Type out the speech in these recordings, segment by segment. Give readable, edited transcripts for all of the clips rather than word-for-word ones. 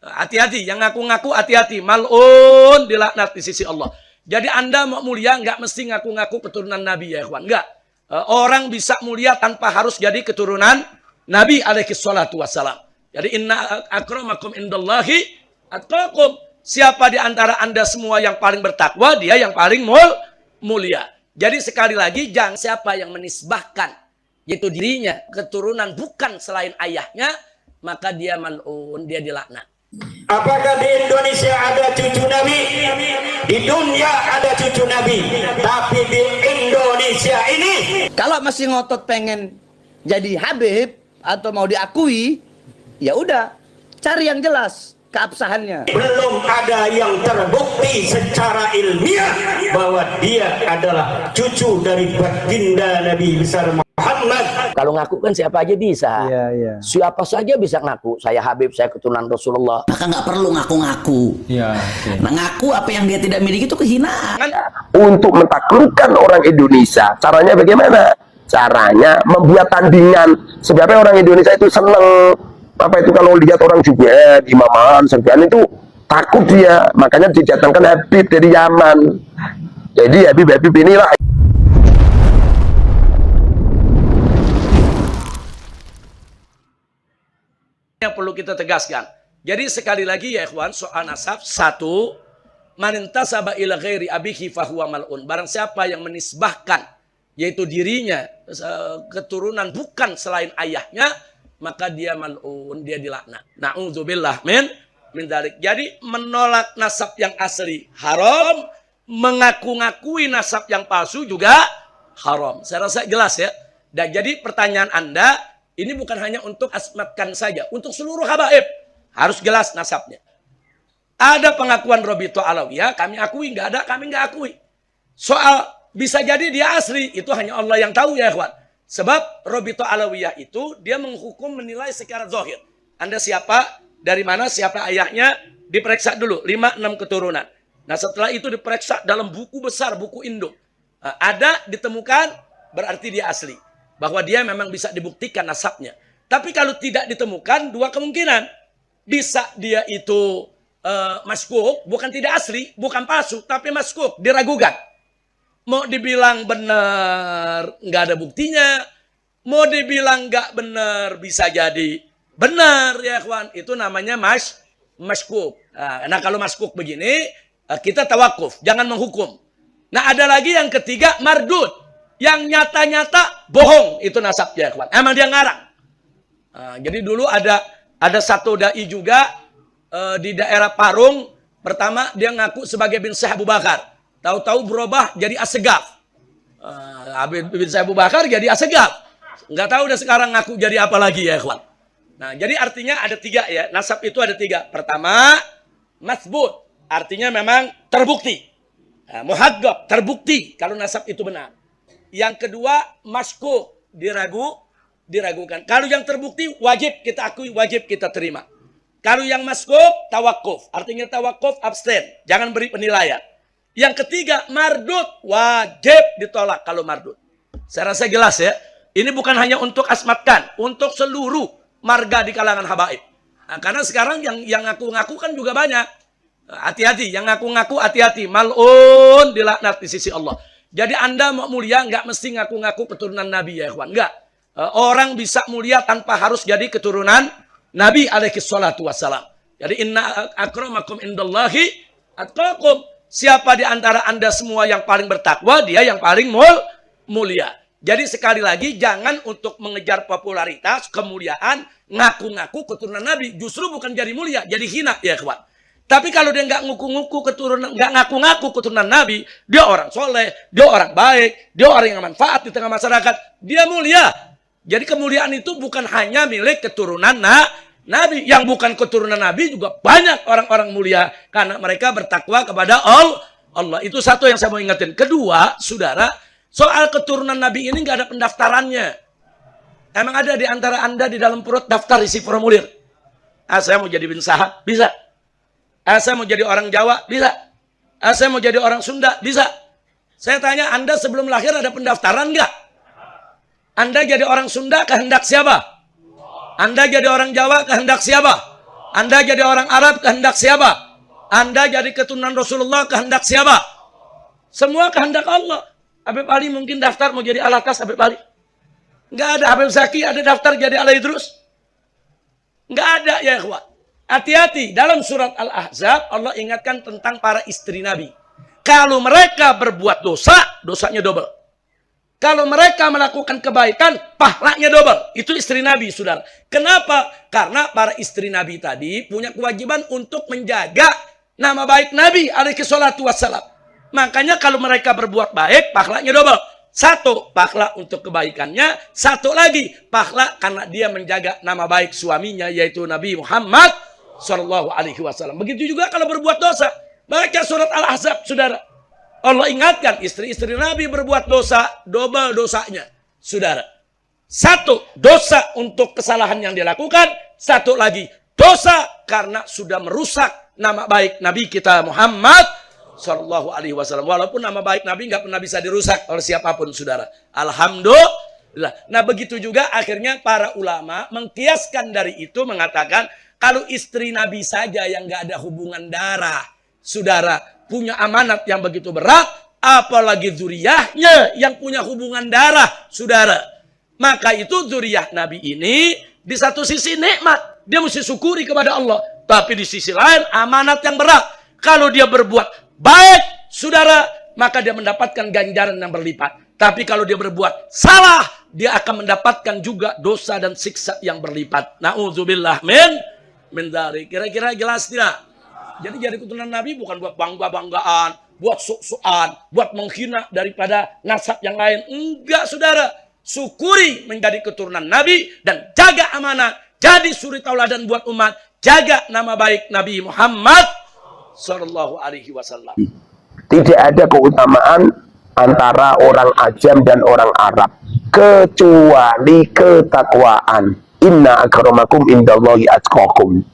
Hati-hati, yang ngaku-ngaku hati-hati. Mal'un, dilaknat di sisi Allah. Jadi Anda mau mulia nggak mesti ngaku-ngaku keturunan Nabi ya ikhwan. Nggak. Orang bisa mulia tanpa harus jadi keturunan Nabi alaihi salatu wassalam. Jadi inna akramakum indallahi atqakum. Siapa di antara Anda semua yang paling bertakwa, dia yang paling mulia. Jadi sekali lagi, jangan siapa yang menisbahkan, yaitu dirinya, keturunan bukan selain ayahnya, maka dia mal'un, dia dilaknat. Apakah di Indonesia ada cucu Nabi? Di dunia ada cucu Nabi. Tapi di Indonesia ini, kalau masih ngotot pengen jadi Habib atau mau diakui, ya udah cari yang jelas keabsahannya. belum ada yang terbukti secara ilmiah bahwa dia adalah cucu dari baginda Nabi besar Muhammad. Kalau ngaku kan siapa aja bisa. Iya. Siapa saja bisa ngaku. Saya Habib, saya keturunan Rasulullah. Maka nggak perlu ngaku-ngaku. Iya. Nah, ngaku apa yang dia tidak miliki itu kehinaan. Untuk mentaklukkan orang Indonesia, caranya bagaimana? Caranya membuat tandingan. Sebabnya orang Indonesia itu seneng. Apa itu kalau lihat orang juga imaman, serbian itu takut dia. Makanya didatangkan Habib dari Yaman. Jadi Habib inilah yang perlu kita tegaskan. Jadi sekali lagi ya ikhwan, soal nasab, satu, manintasaba ila ghairi abihi fahuwa mal'un. Barang siapa yang menisbahkan, yaitu dirinya, keturunan bukan selain ayahnya, maka dia mal'un, dia dilaknat. Na'udzubillah min dzalik. Jadi menolak nasab yang asli haram, mengaku-ngakui nasab yang palsu juga haram. Saya rasa jelas ya. Dan jadi pertanyaan Anda, ini bukan hanya untuk asmatkan saja, untuk seluruh habaib harus jelas nasabnya. Ada pengakuan Robito Alawiyah, kami akui, nggak ada, kami nggak akui. Soal bisa jadi dia asli, itu hanya Allah yang tahu ya ikhwan. Sebab Robito Alawiyah itu dia menghukum menilai secara zahir. Anda siapa, dari mana, siapa ayahnya, diperiksa dulu 5-6 keturunan. Nah setelah itu diperiksa dalam buku besar, buku induk. Ada ditemukan berarti dia asli. Bahwa dia memang bisa dibuktikan nasabnya. Tapi kalau tidak ditemukan, dua kemungkinan. Bisa dia itu maskuk, bukan tidak asli, bukan palsu, tapi maskuk, diragukan. Mau dibilang benar, nggak ada buktinya. Mau dibilang nggak benar, bisa jadi benar ya kawan. Itu namanya maskuk. Nah kalau maskuk begini, kita tawakuf, jangan menghukum. Nah ada lagi yang ketiga, mardud. Yang nyata-nyata bohong itu nasabnya, kawan. Emang dia ngarang. Jadi dulu ada satu dai juga di daerah Parung. Pertama dia ngaku sebagai bin Syekh Abu Bakar. Tahu-tahu berubah jadi Assegaf. Bin Syekh Abu Bakar jadi Assegaf. Nggak tahu udah sekarang ngaku jadi apa lagi ya, kawan. Nah jadi artinya ada 3 ya. Nasab itu ada 3. Pertama, masbut. Artinya memang terbukti. Muhaggab, terbukti kalau nasab itu benar. Yang kedua, maskuk, diragukan. Kalau yang terbukti, wajib kita akui, wajib kita terima. Kalau yang maskuk, tawakuf. Artinya tawakuf, abstain. Jangan beri penilaian. Yang ketiga, mardud. Wajib ditolak kalau mardud. Saya rasa jelas ya. Ini bukan hanya untuk asmatkan. Untuk seluruh marga di kalangan habaib. Nah, karena sekarang yang ngaku-ngaku kan juga banyak. Hati-hati, yang ngaku-ngaku hati-hati. Mal'un, dilaknat di sisi Allah. Jadi Anda mau mulia nggak mesti ngaku-ngaku keturunan Nabi ya ikhwan. Nggak. Orang bisa mulia tanpa harus jadi keturunan Nabi alaihi salatu wassalam. Jadi inna akramakum indallahi atqakum. Siapa di antara Anda semua yang paling bertakwa, dia yang paling mulia. Jadi sekali lagi jangan untuk mengejar popularitas, kemuliaan, ngaku-ngaku keturunan Nabi. Justru bukan jadi mulia, jadi hina ya ikhwan. Tapi kalau dia nggak ngaku-ngaku keturunan Nabi, dia orang soleh, dia orang baik, dia orang yang manfaat di tengah masyarakat, dia mulia. Jadi kemuliaan itu bukan hanya milik keturunan Nabi. Yang bukan keturunan Nabi juga banyak orang-orang mulia. Karena mereka bertakwa kepada Allah. Itu satu yang saya mau ingatin. Kedua, saudara, soal keturunan Nabi ini nggak ada pendaftarannya. Emang ada di antara Anda di dalam perut daftar isi formulir? Saya mau jadi bin Sahab, bisa. Saya mau jadi orang Jawa, bisa. Saya mau jadi orang Sunda, bisa. Saya tanya, Anda sebelum lahir ada pendaftaran nggak? Anda jadi orang Sunda kehendak siapa? Anda jadi orang Jawa kehendak siapa? Anda jadi orang Arab kehendak siapa? Anda jadi keturunan Rasulullah kehendak siapa? Semua kehendak Allah. Habib Ali mungkin daftar mau jadi Alakas Habib Ali. Nggak ada. Habib Zaki ada daftar jadi Ala Idrus. Nggak ada ya ikhwan. Hati-hati. Dalam surat Al-Ahzab Allah ingatkan tentang para istri Nabi. Kalau mereka berbuat dosa, dosanya double. Kalau mereka melakukan kebaikan, pahalanya double. Itu istri Nabi, saudara. Kenapa? Karena para istri Nabi tadi punya kewajiban untuk menjaga nama baik Nabi alaihi salatu wassalam. Makanya kalau mereka berbuat baik, pahalanya double. Satu, pahala untuk kebaikannya. Satu lagi, pahala karena dia menjaga nama baik suaminya, yaitu Nabi Muhammad sallallahu alaihi wasallam. Begitu juga kalau berbuat dosa. Baca surat Al-Ahzab, saudara. Allah ingatkan istri-istri Nabi berbuat dosa, double dosanya, saudara. Satu, dosa untuk kesalahan yang dilakukan. Satu lagi, dosa karena sudah merusak nama baik Nabi kita Muhammad Sallallahu Alaihi Wasallam. Walaupun nama baik Nabi nggak pernah bisa dirusak oleh siapapun, saudara. Alhamdulillah. Nah begitu juga akhirnya para ulama mengkiaskan dari itu mengatakan kalau istri Nabi saja yang nggak ada hubungan darah, saudara, punya amanat yang begitu berat, apalagi zuriyahnya yang punya hubungan darah, saudara. Maka itu zuriyah Nabi ini di satu sisi nikmat, dia mesti syukuri kepada Allah. Tapi di sisi lain amanat yang berat. Kalau dia berbuat baik, saudara, maka dia mendapatkan ganjaran yang berlipat. Tapi kalau dia berbuat salah, dia akan mendapatkan juga dosa dan siksa yang berlipat. Na'udzubillah min dzalik. Kira-kira jelas tidak? Jadi keturunan Nabi bukan buat bangga-banggaan, buat sok-sokan, buat menghina daripada nasab yang lain. Enggak, saudara. Syukuri menjadi keturunan Nabi dan jaga amanah. Jadi suri tauladan buat umat. Jaga nama baik Nabi Muhammad Sallallahu Alaihi Wasallam. Tidak ada keutamaan antara orang Ajam dan orang Arab kecuali ketakwaan. Inna akramakum indallahi atqakum.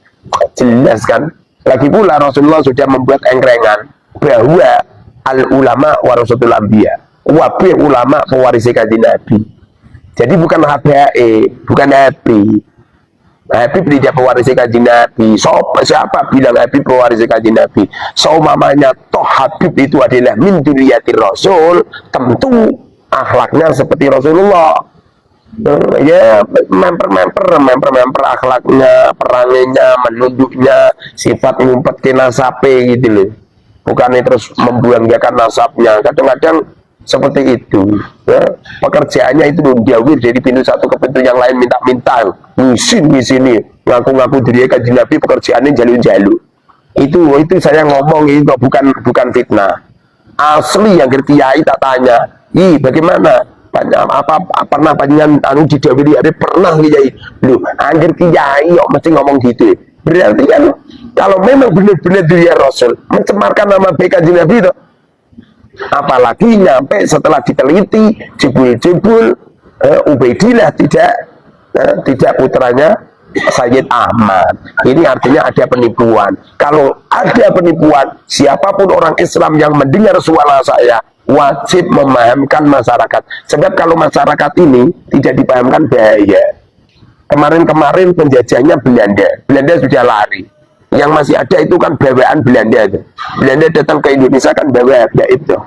Jelas kan? Lagi pula Rasulullah sudah membuat engrengan bahwa al-ulama warasatul anbiya. Wabi ulama pewaris kanjeng Nabi. Jadi bukan HBE, bukan Habib. Habib tidak pewaris kanjeng Nabi. Siapa bilang Habib pewaris kanjeng Nabi? Seumamanya toh Habib itu adalah min dzurriyyatir Rasul, tentu akhlaknya seperti Rasulullah. Ya memper akhlaknya, perangannya, menunduknya, sifat ngumpet ke nasabe gitu loh. Bukannya terus membuangkan nasabnya. Kadang-kadang seperti itu ya. Pekerjaannya itu menjawir dari pintu satu ke pintu yang lain, minta-minta ngisin ngaku-ngaku diri kanjeng Nabi, pekerjaannya jalur-jalur. Itu saya ngomong itu bukan fitnah. Asli yang kiai tak tanya, bagaimana? Pernah panjenengan didawuhi pernah kiai lho anggere kiai kok mesti ngomong gitu. Berarti kan kalau memang benar-benar dia Rasul mencemarkan nama baik kanjeng Nabi itu, apalagi nyampe setelah diteliti jebul Ubaidillah tidak putranya Sayyid Ahmad. Ini artinya ada penipuan. Kalau ada penipuan, siapapun orang Islam yang mendengar suara saya wajib memahamkan masyarakat. Sebab kalau masyarakat ini tidak dipahamkan bahaya. Kemarin-kemarin penjajahnya Belanda sudah lari. Yang masih ada itu kan bawaan Belanda. Belanda datang ke Indonesia kan bawa gaib itu.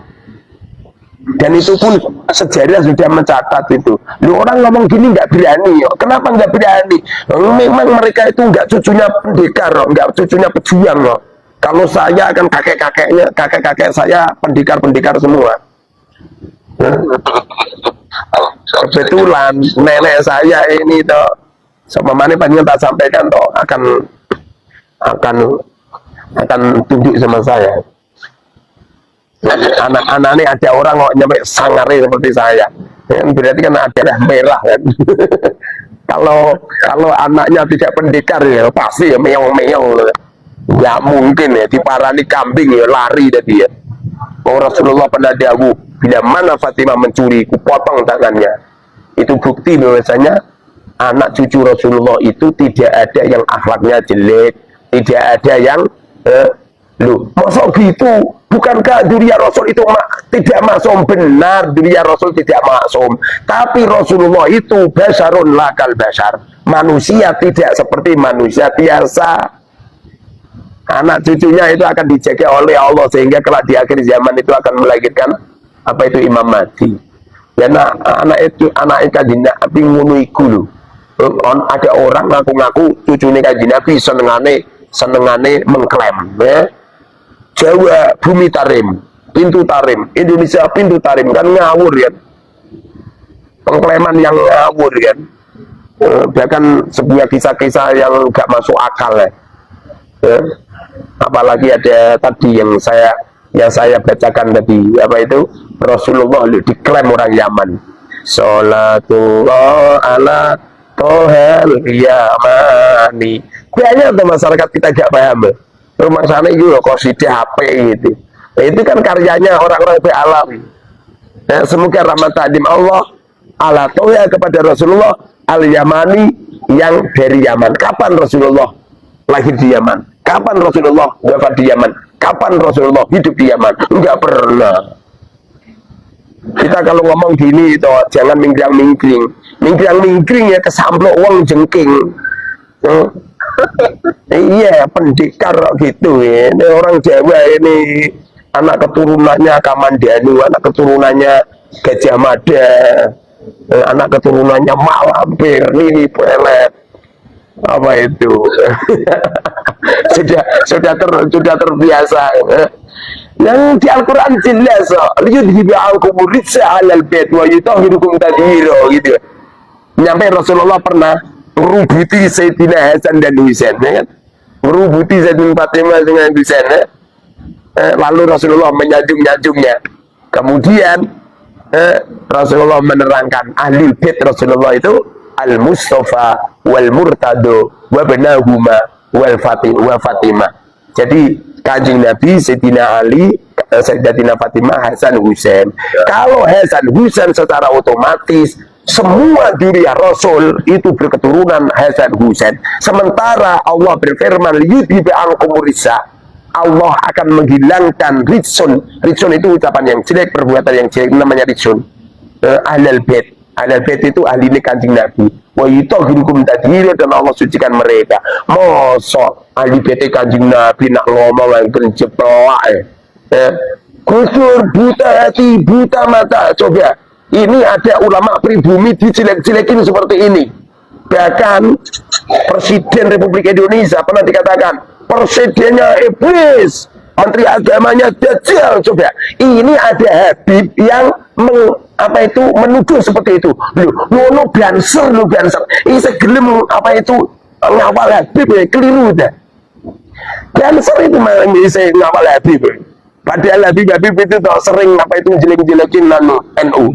Dan itu pun sejarah sudah mencatat itu. Lu orang ngomong gini nggak berani. Kenapa nggak berani? Memang mereka itu nggak cucunya pendekar, nggak cucunya pejuang. Kalau saya kan kakek-kakek saya pendekar semua. Kebetulan nenek saya ini toh, semamane panjenengan tak sampaikan toh akan tunduk sama saya. Anak-anak ini ada orang kok nyampe sangare seperti saya. Berarti kan ada merah kan. Kalau anaknya tidak pendekar ya pasti ya meong-meong. Ya mungkin ya diparani kambing ya lari tadi ya. Rasulullah pernah dawuh, bila mana Fatimah mencuri, kupotong tangannya. Itu bukti bahwasanya anak cucu Rasulullah itu tidak ada yang akhlaknya jelek, tidak ada yang masa gitu. Bukankah dzurriyyah Rasul itu tidak maksum? Benar, dzurriyyah Rasul tidak maksum. Tapi Rasulullah itu basarun lakal basar. Manusia tidak seperti manusia biasa. anak cucunya itu akan dijaga oleh Allah, sehingga kelak di akhir zaman itu akan melahirkan apa itu Imam Mahdi. Karena anak Kanjeng Nabi ngono iku lho. Ada orang ngaku-ngaku cucunya Kanjeng Nabi senengane mengklaim ya. Jawa bumi tarim, pintu tarim, Indonesia pintu tarim, kan ngawur ya. Pengklaiman yang ngawur kan. Bahkan sebuah kisah-kisah yang gak masuk akal ya. Apalagi ada tadi yang saya bacakan tadi, apa itu, Rasulullah diklaim orang Yaman, sholatullah ala tohel Yamani. Banyak tuh masyarakat kita gak paham rumah sana itu loh qasidah HP gitu. Nah, itu kan karyanya orang-orang alami. Nah, semoga rahmat tadim Allah ala tohel kepada Rasulullah al-Yamani yang dari Yaman. Kapan Rasulullah lahir di Yaman? Kapan Rasulullah wafat di Yaman? Kapan Rasulullah hidup di Yaman? Enggak pernah. Kita kalau ngomong gini itu jangan mingkring-mingkring. Mingkring-mingkring ya kesamplok wong jengking. Iya, pendekar gitu ya. Ini orang Jawa ini anak keturunannya Kamandanu, anak keturunannya Gajah Mada, anak keturunannya Malampir, ini pelet. Apa itu? sudah terbiasa. Yang di Al-Quran jelas, liyudhibi'ankum rijsa 'alal bait wa yutahhirukum tadhira gitu. Nyampe Rasulullah pernah merubuti Sayyidina Hasan dan Husain, ya kan? Merubuti Sayyidina Fatimah dengan Husain, ya? Lalu Rasulullah menyanjung-nyanjungnya. Kemudian Rasulullah menerangkan ahli bait Rasulullah itu al-Mustafa wal Murtado wa benahuma wal Fatimah. Jadi Kanjeng Nabi, Sayyidina Ali, Sayyidatina Fatimah, Hasan Husain. Kalau Hasan Husain secara otomatis semua dzurriyyah Rasul itu berketurunan Hasan Husain. Sementara Allah berfirman yudhibi ankum rijsa, Allah akan menghilangkan rijsun. Rijsun itu ucapan yang jelek, perbuatan yang jelek, namanya rijsun. Ahlul bait. Ahlul bait itu ahli Kanjeng Nabi. Wa yutahhirukum tadhira, dan Allah sucikan mereka. Mosok ahli bait Kanjeng Nabi nak ngomong yang berjeplak kusur, buta hati, buta mata. Coba, ini ada ulama pribumi dijelek-jelekin seperti ini. Bahkan Presiden Republik Indonesia pernah dikatakan presidennya iblis, menteri agamanya dajjal. Coba, ini ada Habib yang menuduh seperti itu. Loh, banser, ini segelem apa itu ngawal Habib ya, keliru dah. Banser itu malah bisa ngawal Habib. Padahal Habib itu sering apa itu jelek-jelekin NU.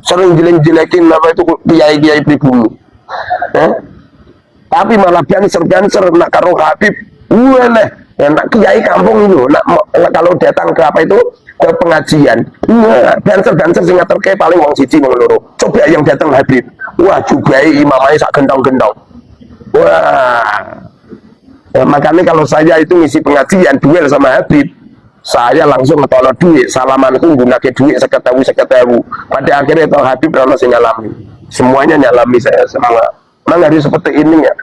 Sering jelek-jelekin apa itu kiai-kiai pribumi. Tapi malah banser nak karo Habib, nak kiai kampung itu, kalau datang ke apa itu, ke pengajian, banser sing ngaterke paling wong siji wong loro. Coba yang datang Habib, wah jugai imamai sak gentong-gentong. Wah. Makanya kalau saya itu ngisi pengajian duel sama Habib, saya langsung ngetono duit, salamanku nggunake duit 50.000. Pada akhirnya itu Habib ono sing ngalami. Semuanya nyalami saya semua. Memang harus seperti ini ya.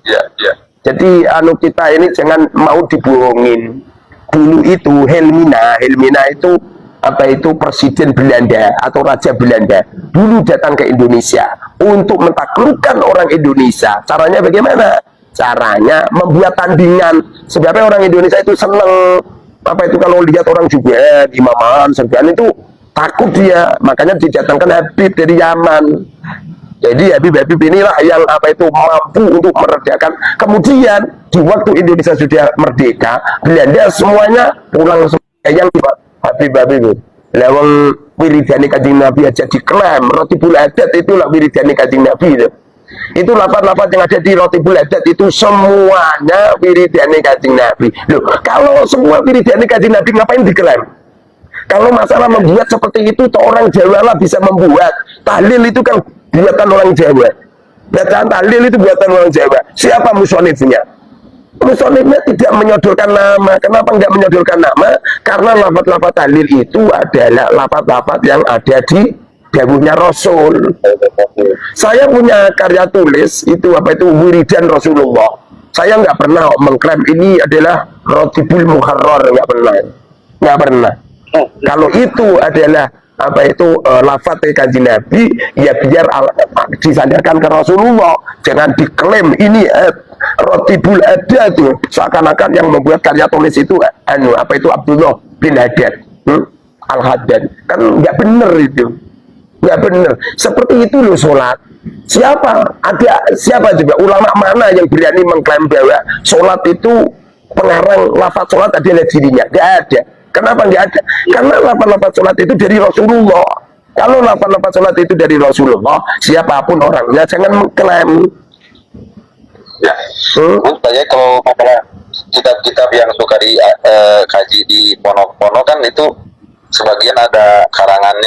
Ya. Jadi kita ini jangan mau dibohongin. Dulu itu Helmina itu apa itu presiden Belanda atau raja Belanda. Dulu datang ke Indonesia untuk mentaklukkan orang Indonesia. Caranya bagaimana? Caranya membuat tandingan. Sebabnya orang Indonesia itu seneng apa itu kalau lihat orang juga imaman, sergaan itu takut dia. Makanya didatangkan Habib dari Yaman. Jadi Habib inilah yang apa itu mampu untuk meredakan. Kemudian di waktu Indonesia sudah merdeka, Belanda semuanya pulang yang Habib itu. Lewang wiridani Kanjeng Nabi aja diklaim, Rotibul Adat itulah wiridani Kanjeng Nabi itu. Itu lafaz-lafaz yang ada di Rotibul Adat itu semuanya wiridani Kanjeng Nabi. Loh, kalau semua wiridani Kanjeng Nabi ngapain diklaim? Kalau masalah membuat seperti itu, orang Jawa lah bisa membuat. Tahlil itu kan buatan orang Jawa. Bacaan tahlil itu buatan orang Jawa. Siapa musonifnya? Musonifnya tidak menyodorkan nama. Kenapa nggak menyodorkan nama? Karena lafaz-lafaz tahlil itu adalah lafaz-lafaz yang ada di dawuhnya Rasul. Saya punya karya tulis itu apa itu wiridan Rasulullah. Saya nggak pernah mengklaim ini adalah Rotibul Muharrar, nggak pernah. Kalau itu adalah apa itu lafaz kanjeng Nabi, ya biar disandarkan ke Rasulullah, jangan diklaim ini Rotibul ada tuh, seakan-akan yang membuat karya tulis itu apa itu Abdullah bin Haddad Al-Haddad, kan nggak bener itu, nggak bener. Seperti itu loh sholat. Siapa juga ulama mana yang berani mengklaim bahwa sholat itu pengarang lafaz sholat adalah dirinya? Nggak ada. Kenapa nggak ada? Karena lafaz sholat itu dari Rasulullah. Kalau lafaz sholat itu dari Rasulullah, siapapun orangnya jangan mengklaim. Ya, saya kalau masalah kitab-kitab yang suka dikaji di pondok-pondok kan itu sebagian ada karangan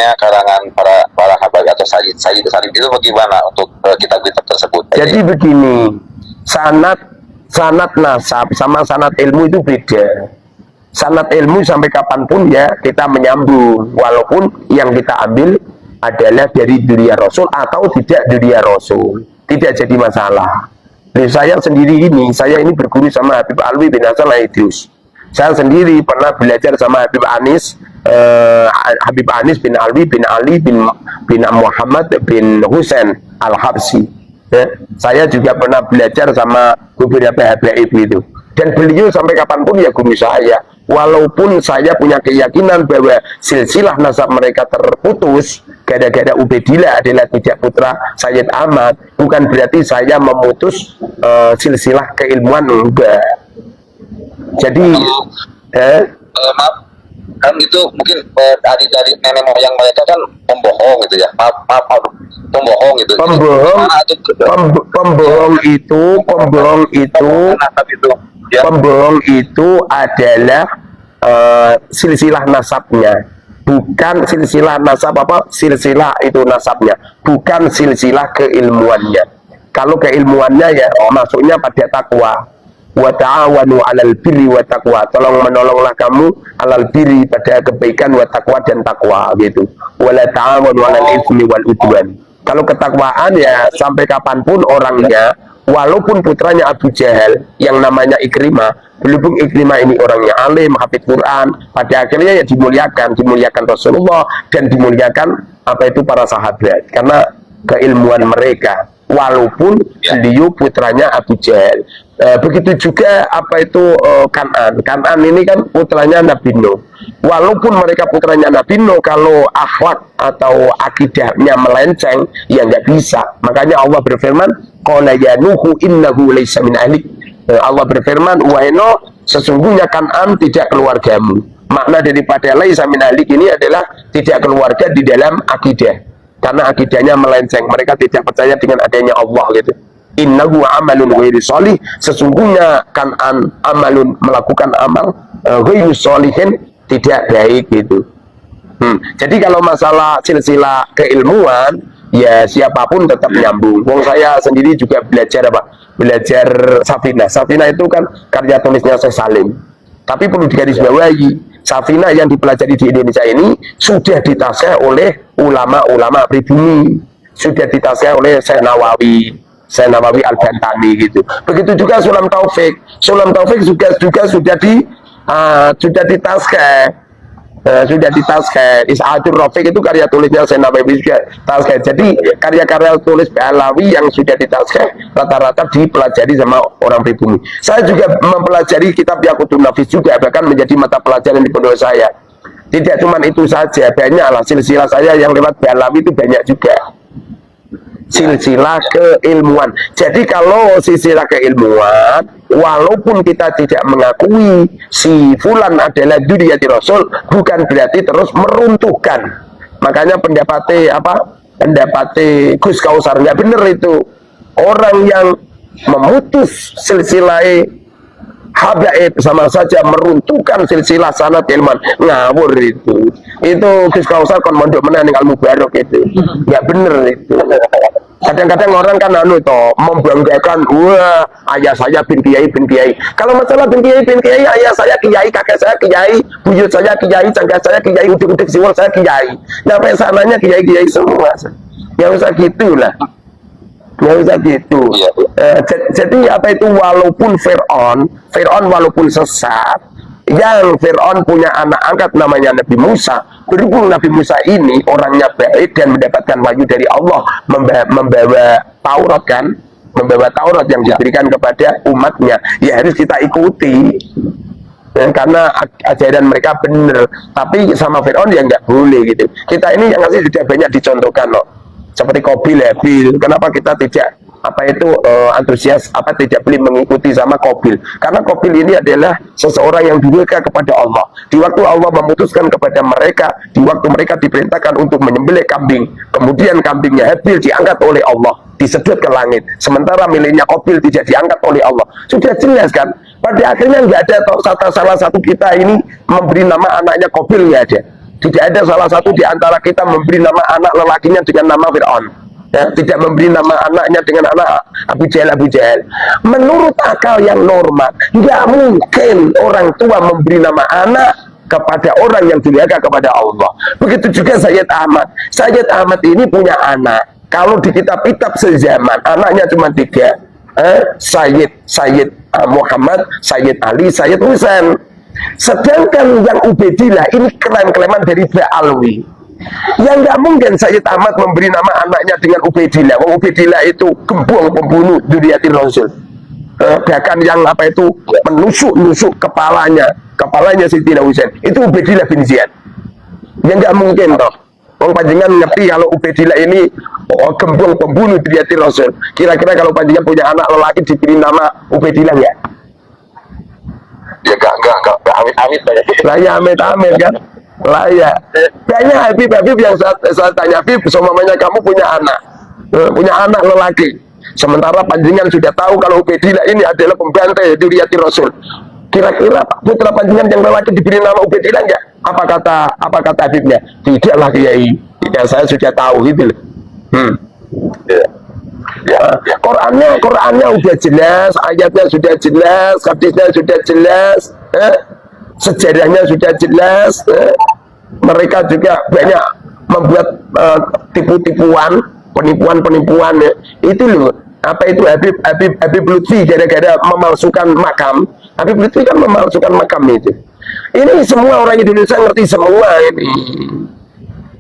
para habaib atau sayyid itu bagaimana untuk kitab-kitab tersebut? Jadi begini, sanad nasab sama sanad ilmu itu beda. Sanad ilmu sampai kapanpun ya kita menyambung, walaupun yang kita ambil adalah dari dunia Rasul atau tidak dunia Rasul, tidak jadi masalah. Saya sendiri ini berguru sama Habib Alwi bin Hasan Al-Idrus. Saya sendiri pernah belajar sama Habib Anis bin Alwi bin Ali bin Muhammad bin Husain Al-Habsi. Ya. Saya juga pernah belajar sama beberapa habaib itu. Dan beliau sampai kapanpun ya guru saya. Walaupun saya punya keyakinan bahwa silsilah nasab mereka terputus gara-gara Ubaidillah adalah tidak putra Sayyid Ahmad, bukan berarti saya memutus silsilah keilmuan, enggak. Jadi maaf, kan itu mungkin dari nenek moyang mereka kan pembohong gitu ya, pembohong gitu. Pembohong itu adalah silsilah nasabnya, bukan silsilah nasab silsilah itu nasabnya, bukan silsilah keilmuannya. Kalau keilmuannya ya masuknya pada takwa. Wa ta'awanu 'alal birri wa taqwa. Tolong menolonglah kamu 'alal birri pada kebaikan wa taqwa dan takwa gitu. Wa la ta'awanu 'alal itsmi wal udwan. Kalau ketakwaan ya sampai kapanpun orangnya, walaupun putranya Abu Jahal yang namanya Ikrimah, berhubung Ikrimah ini orangnya alim, hafidz Quran, pada akhirnya ya dimuliakan Rasulullah dan dimuliakan apa itu para sahabat karena keilmuan mereka, walaupun beliau putranya Abu Jahal. Begitu juga apa itu Kan'an ini kan putranya Nabi Nuh, walaupun mereka putranya Nabi Nuh, kalau akhlak atau akidahnya melenceng ya nggak bisa. Makanya Allah berfirman, qala ya Nuhu innahu laysa min ahlik. Allah berfirman, wahai Nuh, sesungguhnya Kan'an tidak keluargamu. Makna daripada laysa min ahlik ini adalah tidak keluarga di dalam akidah, karena akidahnya melenceng, mereka tidak percaya dengan adanya Allah gitu. Innahu amalun ghairi sholih, sesungguhnya Kan'an amalun, melakukan amal ghairi sholihin, tidak baik gitu. Jadi kalau masalah silsilah keilmuan ya siapapun tetap nyambung. Wong saya sendiri juga belajar Safinah. Safinah itu kan karya tulisnya Syekh Salim. Tapi perlu digarisbawahi, Safinah yang dipelajari di Indonesia ini sudah ditasih oleh ulama-ulama pribumi, sudah ditasih oleh Syekh Nawawi Al-Bantani gitu. Begitu juga Sulam Taufik juga sudah ditasih. Is'adur Rafiq itu karya tulisnya Syekh Nawawi juga tasih. Jadi karya-karya tulis Alawi yang sudah ditasih rata-rata dipelajari sama orang pribumi. Saya juga mempelajari kitab Yaqutun Nafis juga, bahkan menjadi mata pelajaran di pondok saya. Tidak cuma itu saja, banyaklah silsilah saya yang lewat Alawi itu banyak juga. Silsilah keilmuan. Jadi kalau silsilah keilmuan, walaupun kita tidak mengakui si fulan adalah dzurriyyati Rasul, bukan berarti terus meruntuhkan. Makanya pendapatnya Gus Kausar nggak bener itu. Orang yang memutus silsilah habaib sama saja meruntuhkan silsilah sanad ilman, ngawur itu Gus Kausar kon mondok meneh Al Mubarok itu nggak bener itu. Kadang-kadang orang kan membanggakan, wah ayah saya bin kiai. Kalau masalah bin kiai, ayah saya kiai, kakek saya kiai, buyut saya kiai, cangkah saya kiai, udik-udik siwal saya kiai. Sampai sananya kiai semua. Ya usah gitulah. Nggak usah gitu. Iya. Jadi apa itu, walaupun Fir'aun walaupun sesat, yang Fir'aun punya anak angkat namanya Nabi Musa. Berhubung Nabi Musa ini orangnya baik dan mendapatkan wahyu dari Allah, membawa Taurat kan, membawa Taurat yang diberikan kepada umatnya, ya harus kita ikuti. Karena ajaran mereka benar. Tapi sama Fir'aun ya nggak boleh gitu. Kita ini yang masih tidak banyak dicontohkan loh. Seperti Qabil, Habil. Kenapa kita tidak antusias, tidak boleh mengikuti sama Qabil? Karena Qabil ini adalah seseorang yang durhaka kepada Allah. Di waktu Allah memutuskan kepada mereka, di waktu mereka diperintahkan untuk menyembelih kambing, kemudian kambingnya Habil diangkat oleh Allah, disedot ke langit. Sementara miliknya Qabil tidak diangkat oleh Allah. Sudah jelas kan? Pada akhirnya nggak ada salah satu kita ini memberi nama anaknya Qabil, nggak ada. Tidak ada salah satu di antara kita memberi nama anak lelakinya dengan nama Fir'aun. Ya, tidak memberi nama anaknya dengan anak Abu Jahal. Menurut akal yang normal, nggak mungkin orang tua memberi nama anak kepada orang yang durhaka kepada Allah. Begitu juga Sayyid Ahmad. Sayyid Ahmad ini punya anak. Kalau di kitab-kitab sezaman, anaknya cuma 3. Sayyid Muhammad, Sayyid Ali, Sayyid Husain. Sedangkan yang Ubaidillah ini klaim-klaiman dari Ba'alwi. Yang nggak mungkin Sayyid Ahmad memberi nama anaknya dengan Ubaidillah. Ubaidillah itu gembong pembunuh dzurriyyatir Rasul. Bahkan yang menusuk kepalanya Sayyidina Husain. Itu Ubaidillah bin Ziyad. Yang nggak mungkin toh. Wong panjenengan ngerti kalau Ubaidillah ini gembong pembunuh dzurriyyatir Rasul. Kira-kira kalau panjenengan punya anak lelaki diberi nama Ubaidillah ya? Ya enggak amit-amit banyak. Lah ya amit-amit kan? Lah ya. Banyak Habib yang saya tanya, Habib, semuanya kamu punya anak lelaki. Sementara panjenengan sudah tahu kalau Ubaidillah ini adalah pembantai dzurriyyatir Rasul. Kira-kira putra panjenengan yang lelaki diberi nama Ubaidillah enggak? Apa kata Habibnya? Tidaklah Kiai. Tidak, saya sudah tahu gitu loh. Qurannya udah jelas, ayatnya sudah jelas, hadisnya sudah jelas, sejarahnya sudah jelas. Mereka juga banyak membuat tipu-tipuan, penipuan ya. Itu loh. Apa itu Habib Lutfi gara-gara memalsukan makam. Habib Lutfi kan memalsukan makam itu. Ini semua orang Indonesia ngerti semua ini.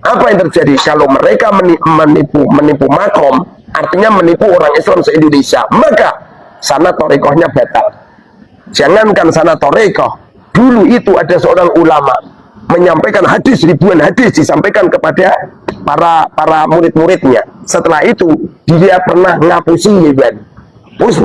Apa yang terjadi kalau mereka menipu makom, artinya menipu orang Islam se-Indonesia, maka sana torekohnya batal. Jangankan sana torekoh, dulu itu ada seorang ulama menyampaikan ribuan hadis disampaikan kepada para murid-muridnya. Setelah itu dia pernah ngapusi Iban. Pus.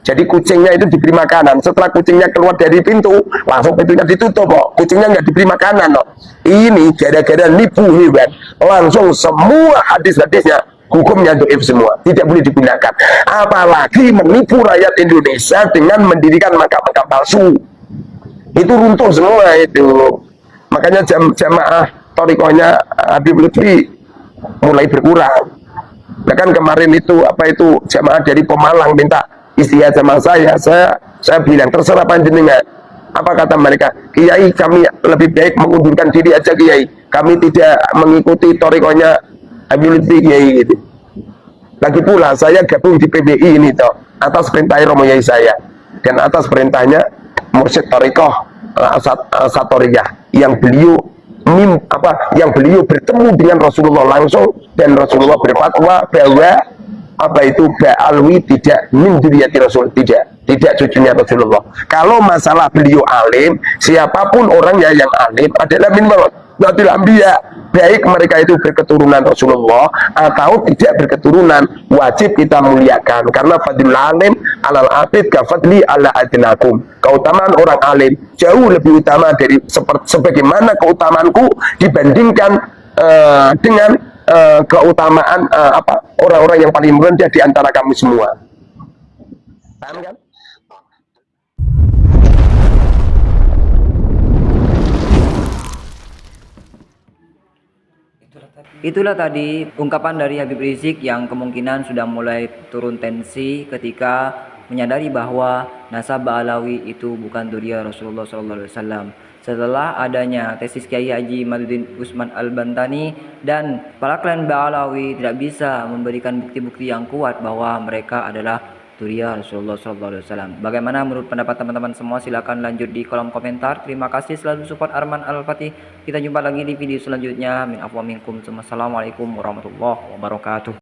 Jadi kucingnya itu diberi makanan. Setelah kucingnya keluar dari pintu, langsung pintunya ditutup kok. Kucingnya nggak diberi makanan kok. Ini gara-gara nipu hewan. Langsung semua hadis-hadisnya hukumnya dhaif semua. Tidak boleh digunakan. Apalagi menipu rakyat Indonesia dengan mendirikan makam-makam palsu. Itu runtuh semua itu. Makanya jamaah torikohnya Habib Lutfi mulai berkurang. Bahkan kemarin itu jamaah dari Pemalang minta istihad sama saya bilang terserah panjenengan. Apa kata mereka? Kiai, kami lebih baik mengundurkan diri aja Kiai. Kami tidak mengikuti torikohnya Habib Lutfi Kiai gitu. Lagi pula saya gabung di PBI ini toh atas perintah Romo Yai saya dan atas perintahnya Mursyid Torikoh Satoriyah yang beliau bertemu dengan Rasulullah langsung dan Rasulullah berfatwa bahwa Ba'alwi tidak min dzurriyyati Rasul, tidak cucunya Rasulullah. Kalau masalah beliau alim, siapapun orangnya yang alim adalah min Nabil Anbiya, baik mereka itu berketurunan Rasulullah atau tidak berketurunan, wajib kita muliakan karena fadlul alim alal abid kafadli ala adnakum. Keutamaan orang alim jauh lebih utama dari sebagaimana keutamaanku dibandingkan dengan keutamaan orang-orang yang paling rendah di antara kami semua. Paham kan? Itulah tadi ungkapan dari Habib Rizik yang kemungkinan sudah mulai turun tensi ketika menyadari bahwa nasab Alawi itu bukan dzurriyyah Rasulullah SAW. Setelah adanya tesis Kiai Haji Madudin Usman Al-Bantani dan para klan Ba'alawi tidak bisa memberikan bukti-bukti yang kuat bahwa mereka adalah dzurriyyah Rasulullah SAW. Bagaimana menurut pendapat teman-teman semua? Silakan lanjut di kolom komentar. Terima kasih selalu support Arman Al-Fatih. Kita jumpa lagi di video selanjutnya. Min afwa minkum. Assalamualaikum warahmatullahi wabarakatuh.